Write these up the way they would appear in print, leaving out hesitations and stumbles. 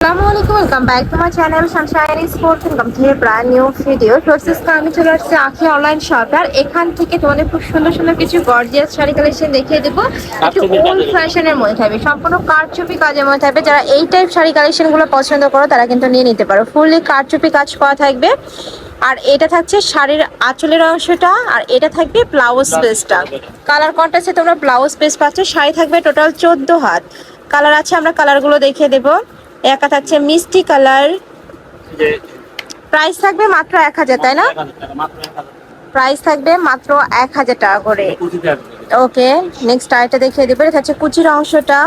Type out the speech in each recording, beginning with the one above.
Assalamualaikum, welcome back to my channel Sunshine Sports and welcome to a brand new video. আমি চলে আসছি আখি online shop আর এখান থেকে তোমাদের খুব সুন্দর সুন্দর কিছু গর্জিয়াস শাড়ি কালেকশন দেখিয়ে দেবো। একটু ওল্ড ফ্যাশনের মধ্যে থাকবে, সম্পূর্ণ কারচুপি কাজের মধ্যে থাকবে। যারা এই টাইপ শাড়ি কালেকশন গুলো পছন্দ করো তারা কিন্তু নিয়ে নিতে পারো। ফুললি কারচুপি কাজ করা থাকবে আর এটা থাকছে শাড়ির আঁচলের অংশটা আর এটা থাকবে ব্লাউজ পিসটা। কালার কন্ট্রাস্টে তোমরা ব্লাউজ পিস পাচ্ছ। শাড়ি থাকবে টোটাল 14 হাত। কালার আছে, আমরা কালারগুলো দেখিয়ে দেবো। একা থাকছে মিষ্টি কালার, প্রাইস থাকবে মাত্র 1000, তাই না? প্রাইস থাকবে মাত্র 1000 টাকা করে। ওকে, নেক্সট আইটা দেখিয়ে দেবো। এটা থাকছে কুচির অংশটা।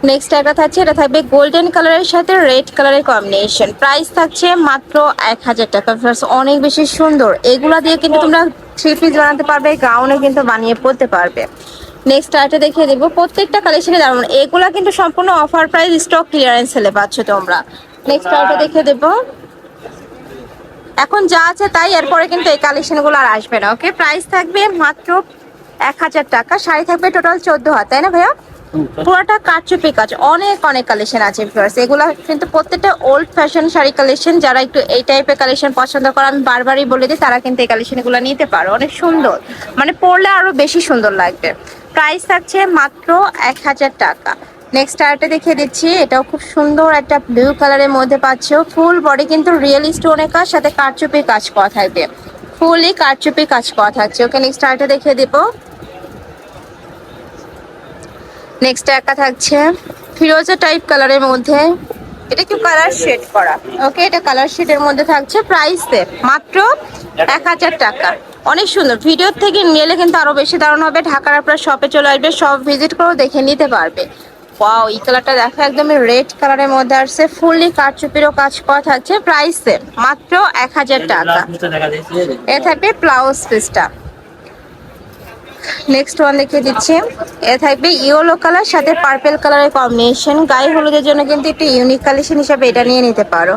নেক্সট একটা থাকছে, এটা থাকবে গোল্ডেন কালারের সাথে রেড কালারের কম্বিনেশন। প্রাইস থাকছে মাত্র 1000 টাকা। অনেক বেশি সুন্দর। এগুলা দিয়ে কিন্তু তোমরা থ্রি পিস বানাতে পারবে, গাউনে কিন্তু বানিয়ে পরতে পারবে। নেক্সট আইটা দেখিয়ে দেবো। প্রত্যেকটা কালেকশনে দারুণ। এগুলা কিন্তু সম্পূর্ণ অফার প্রাইস, স্টক ক্লিয়ারেন্স সেলে পাচ্ছ তোমরা। নেক্সট আইটা দেখিয়ে দেবো। এখন যা আছে তাই, এরপরে কিন্তু এই কালেকশনগুলো আর আসবে না। ওকে, প্রাইস থাকবে মাত্র 1000 টাকা। শাড়ি থাকবে টোটাল 14 হাত, তাই না ভাইয়া? পুরোটা কারচুপি কাজ। অনেক অনেক কালেকশন আছে ভিউয়ার্স। এগুলা কিন্তু প্রত্যেকটা ওল্ড ফ্যাশন শাড়ি কালেকশন। যারা একটু এই টাইপের কালেকশন পছন্দ করে, আমি বারবারই বলে দিই, তারা কিন্তু এই কালেকশনগুলো নিতে পারো। অনেক সুন্দর, মানে পরলে আরো বেশি সুন্দর লাগবে। প্রাইস থাকছে মাত্র 1000 টাকা। নেক্সট আরেকটা দেখিয়ে দিচ্ছি। এটাও খুব সুন্দর একটা ব্লু কালারের মধ্যে পাচ্ছ। ফুল বডি কিন্তু রিয়েল স্টোনের কাজ, সাথে কারচুপি কাজ করা থাকবে। ফুললি কারচুপি কাজ করা থাকছে। ওকে, নেক্সট আরেকটা দেখিয়ে দেবো। নেক্সট একটা থাকছে ফিরোজা টাইপ কালারের মধ্যে। এটা কি কালার শেড করা? ওকে, এটা কালার শেডের মধ্যে থাকছে। প্রাইস মাত্র 1000 টাকা। অনেক সুন্দর। ভিডিওর থেকে নিলে কিন্তু আরো বেশি দারুণ হবে। ঢাকার আপনার শপে চলে আসবে, সব ভিজিট করে দেখে নিতে পারবে। ওয়াও, এই কালারটা দেখো, একদমই রেড কালারের মধ্যে আসছে। ফুললি কারচুপিরও কাজ করা থাকছে। প্রাইস মাত্র 1000 টাকা। এ থাকবে ব্লাউজ পিসটা। নেক্সট ওয়ান দেখিয়ে দিচ্ছি। এ থাকবে ইয়েলো কালার সাথে পার্পল কালারের কম্বিনেশন। গায়ে হলুদের জন্য কিন্তু একটু ইউনিক কালেকশন হিসাবে এটা নিয়ে নিতে পারো।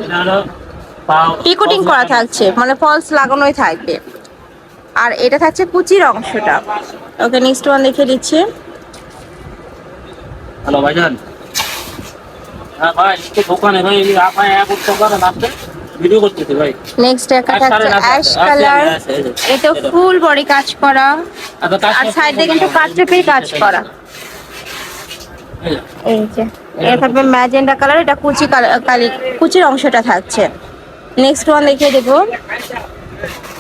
পিকোটিং করা থাকছে, মানে ফলস লাগানোই থাকবে। আর এটা থাকছে কুচির অংশটা। ওকে, নেক্সট ওয়ান দেখিয়ে দিচ্ছি। হ্যালো ভাইজান। হ্যাঁ ভাই, একটু দোকানে ভাই আপনার অ্যাপ করতে পারেন, আপনি ভিডিও করতেছি ভাই। নেক্সট একটা থাকছে অ্যাশ কালার। এটা ফুল বডি কাজ করা আর সাইডে কিন্তু কারচুপির কাজ করা। এই যে এটা থাকবে ম্যাজেন্ডা কালার। এটা কুচি কুচির অংশটা থাকছে। নেক্সট ওয়ান দেখিয়ে দেবো।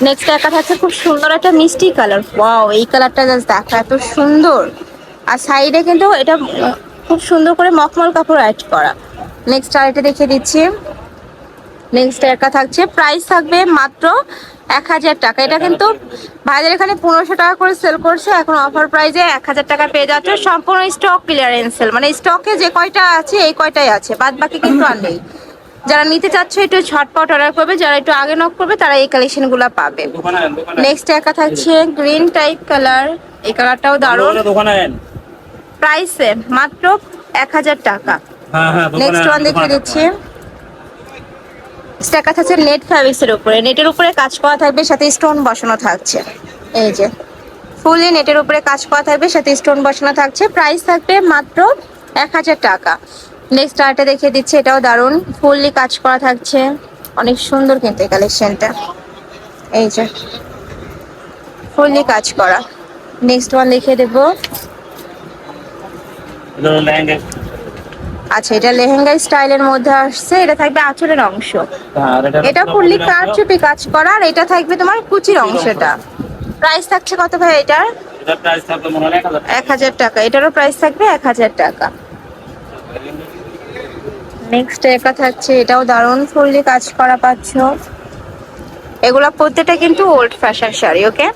নেক্সট একটা থাকছে খুব সুন্দর একটা মিষ্টি কালার। ওয়াও, এই কালারটা জাস্ট দেখো, এত সুন্দর। আর সাইডে কিন্তু এটা খুব সুন্দর করে মখমল কাপড় অ্যাড করা। নেক্সট আর এটা দেখিয়ে দিচ্ছি। নেক্সট একটা থাকছে, প্রাইস থাকবে মাত্র 1000 টাকা। এটা কিন্তু ভাইদের এখানে 1500 টাকা করে সেল করছে, এখন অফার প্রাইসে 1000 টাকা পেয়ে যাচ্ছে। সম্পূর্ণ স্টক ক্লিয়ারেন্স সেল, মানে স্টকে যে কয়টা আছে এই কয়টাই আছে, বাদ বাকি কিন্তু আর নেই। যারা নিতে চাচ্ছে একটু ঝটপট অর্ডার করবে, যারা একটু আগে নক করবে তারা এই কালেকশনগুলো পাবে। নেক্সট একটা থাকছে গ্রিন টাইপ কালার। এই কালারটাও দারুণ। প্রাইসে মাত্র 1000 টাকা। নেক্সট ওয়ান দেখিয়ে দিচ্ছি। স্ট্যাকা থাকছে নেট ফ্যাব্রিক্সের উপরে। নেটের উপরে কাজ করা থাকবে, সাথে স্টোন বসানো থাকছে। এই যে ফুললি নেটের উপরে কাজ করা থাকবে, সাথে স্টোন বসানো থাকছে। প্রাইস থাকবে মাত্র 1000 টাকা। নেক্সট আরেকটা দেখিয়ে দিচ্ছি। এটাও দারুণ, ফুললি কাজ করা থাকছে। অনেক সুন্দর কিন্তু এই কালেকশনটা। এই যে ফুললি কাজ করা। নেক্সট ওয়ান দেখিয়ে দেবো। আচ্ছা, এটা লেহেঙ্গা স্টাইলের মধ্যে আসছে। এটা থাকবে আঁচলের অংশ। এটা ফুললি কারচুপি কাজ করা আর এটা থাকবে তোমার কুচির অংশটা। প্রাইস থাকছে কত ভাই এটার? এটার প্রাইস থাকবে মনে হয় 1000 টাকা। এটারও প্রাইস থাকবে 1000 টাকা। নেক্সট একটা থাকছে, এটাও দারুণ, ফুললি কাজ করা পাচ্ছ। এগুলা প্রত্যেকটা কিন্তু ওল্ড ফ্যাশন শাড়ি। ওকে,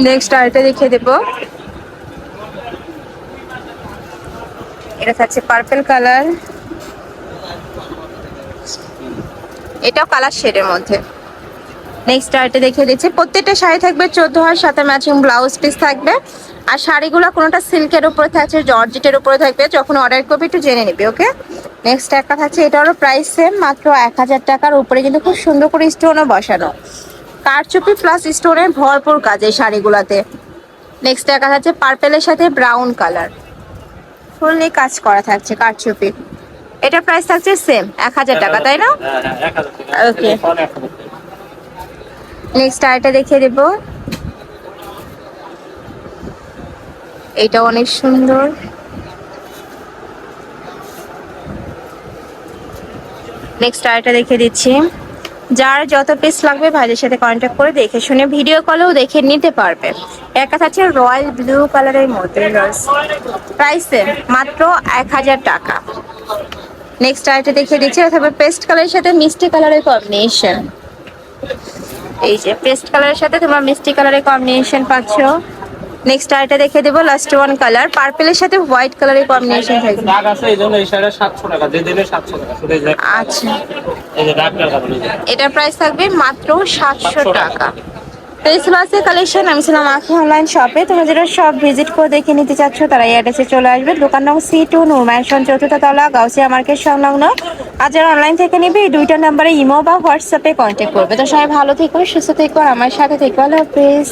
নেক্সট আরেকটা দেখিয়ে দেবো। এটা থাকছে পার্পল কালার। এটাও কালার শেডের মধ্যে। নেক্সট আরেকটা দেখিয়ে দিচ্ছি। প্রত্যেকটা শাড়ি থাকবে 14 হাত, সাথে ম্যাচিং ব্লাউজ পিস থাকবে। আর শাড়িগুলো কোনোটা সিল্কের উপরে থাকছে, জর্জেটের উপরে থাকবে। যখন অর্ডার করবে একটু জেনে নিবি। ওকে, নেক্সট একটা থাকছে, এটারও প্রাইস সেম, মাত্র 1000 টাকার। উপরে কিন্তু খুব সুন্দর করে স্টোনও বসানো, কারচুপি প্লাস স্টোনের ভরপুর কাজ এই শাড়িগুলোতে। নেক্সট একটা থাকছে পার্পেলের সাথে ব্রাউন কালার। ফুললি কাজ করা থাকছে কারচুপি। এটা প্রাইস থাকছে সেম 1000 টাকা, তাই না? হ্যাঁ হ্যাঁ 1000 টাকা। ওকে। এটা ফল 1000 টাকা। নেক্সট আরেকটা দেখিয়ে দেব। এটা অনেক সুন্দর। নেক্সট আরেকটা দেখিয়ে দিচ্ছি। যার যত পিস লাগবে ভাইদের সাথে কন্ট্যাক্ট করে দেখে শুনে ভিডিও কলেও দেখে নিতে পারবে। একটা থাকছে রয়্যাল ব্লু কালারের মধ্যে, প্রাইস মাত্র 1000 টাকা। নেক্সট আরেকটা দেখিয়ে দিচ্ছি, অথবা পেস্ট কালারের সাথে মিষ্টি কালারের কম্বিনেশন। এই যে পেস্ট কালারের সাথে তোমরা মিষ্টি কালারের কম্বিনেশন পাচ্ছ। নেক্সট আরেকটা দেখিয়ে দেবো, লাস্ট ওয়ান কালার পার্পেলের সাথে হোয়াইট কালারের কম্বিনেশন থাকবে। দাগ আছে এই জন্য এই শাড়িটা 700 টাকা দিয়ে দিলে 700 টাকা শুধু এই যে আচ্ছা, এই যে দাগটার কারণে। এটার প্রাইস থাকবে মাত্র 700 টাকা। তো এই ছিল আজকের কালেকশন। আমি ছিলাম আঁখি অনলাইন শপে। তোমরা যারা সব ভিজিট করে দেখে নিতে চাচ্ছ তারা এই অ্যাড্রেসে চলে আসবে। দোকান নং C2, নূর ম্যানশন, 4th তলা, গাউসিয়া মার্কেট সংলগ্ন। আর যারা অনলাইন থেকে নিবে এই দুইটা নাম্বারে ইমো বা হোয়াটসঅ্যাপে কন্ট্যাক্ট করবে। তো সবাই ভালো থেকো, সুস্থ থেকো, আর আমার সাথে থেকো। আল্লাহ হাফেজ।